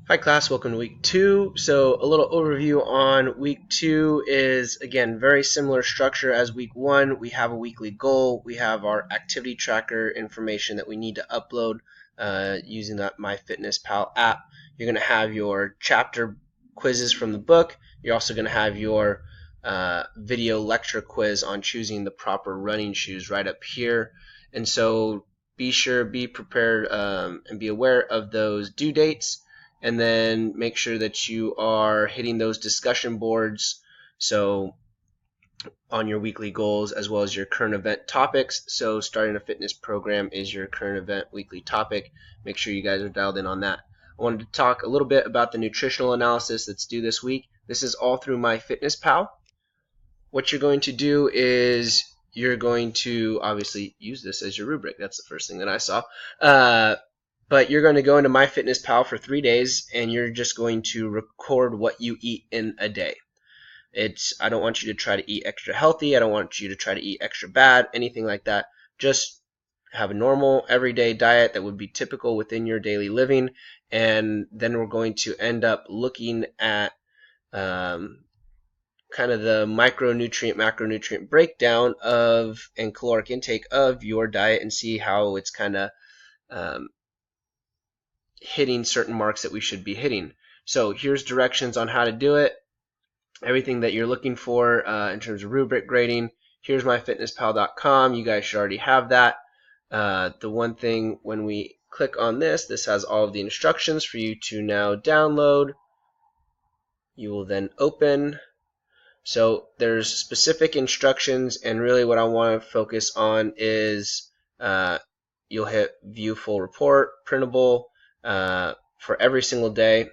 Hi class, welcome to week 2. So a little overview on week 2 is, again, very similar structure as week 1. We have a weekly goal. We have our activity tracker information that we need to upload using that MyFitnessPal app. You're going to have your chapter quizzes from the book. You're also going to have your video lecture quiz on choosing the proper running shoes right up here. And so be prepared, and be aware of those due dates. And then make sure that you are hitting those discussion boards so on your weekly goals as well as your current event topics. So starting a fitness program is your current event weekly topic. Make sure you guys are dialed in on that. I wanted to talk a little bit about the nutritional analysis that's due this week. This is all through MyFitnessPal. What you're going to do is you're going to obviously use this as your rubric. That's the first thing that I saw. But you're going to go into MyFitnessPal for 3 days, and you're just going to record what you eat in a day. I don't want you to try to eat extra healthy. I don't want you to try to eat extra bad, anything like that. Just have a normal everyday diet that would be typical within your daily living, and then we're going to end up looking at kind of the micronutrient macronutrient breakdown of and caloric intake of your diet and see how it's kind of hitting certain marks that we should be hitting. So here's directions on how to do it. Everything that you're looking for in terms of rubric grading. Here's myfitnesspal.com. You guys should already have that. The one thing when we click on this has all of the instructions for you to now download. You will then open. So there's specific instructions, and really what I want to focus on is you'll hit view full report, printable for every single day,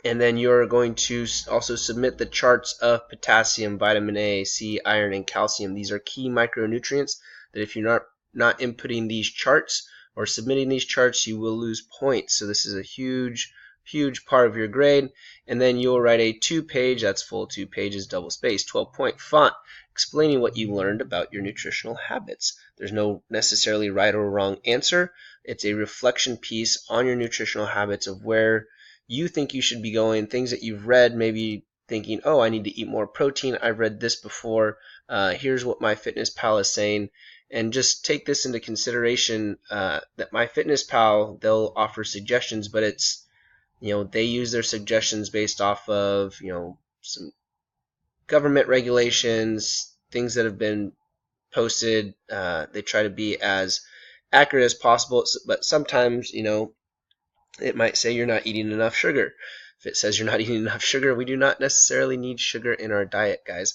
and then you're going to also submit the charts of potassium, vitamin A, C, iron, and calcium. These are key micronutrients that if you're not inputting these charts or submitting these charts, you will lose points. So this is a huge part of your grade. And then you'll write a 2-page, that's full 2 pages, double space, 12-point font explaining what you learned about your nutritional habits. There's no necessarily right or wrong answer. It's a reflection piece on your nutritional habits of where you think you should be going, things that you've read, maybe thinking, oh, I need to eat more protein. I've read this before. Here's what MyFitnessPal is saying. And just take this into consideration that MyFitnessPal, they'll offer suggestions, but it's, they use their suggestions based off of, some government regulations, things that have been posted. They try to be as accurate as possible, but sometimes, it might say you're not eating enough sugar. If it says you're not eating enough sugar, we do not necessarily need sugar in our diet, guys.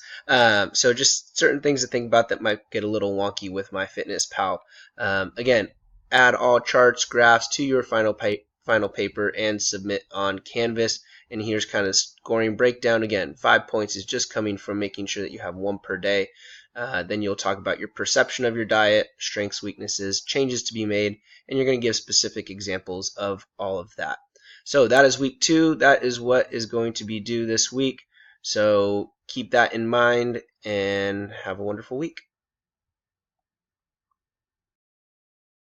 So just certain things to think about that might get a little wonky with MyFitnessPal. Again, add all charts, graphs to your final paper and submit on Canvas. And here's kind of scoring breakdown. Again, 5 points is just coming from making sure that you have 1 per day. Then you'll talk about your perception of your diet, strengths, weaknesses, changes to be made, and you're going to give specific examples of all of that. So that is week 2. That is what is going to be due this week. So keep that in mind and have a wonderful week.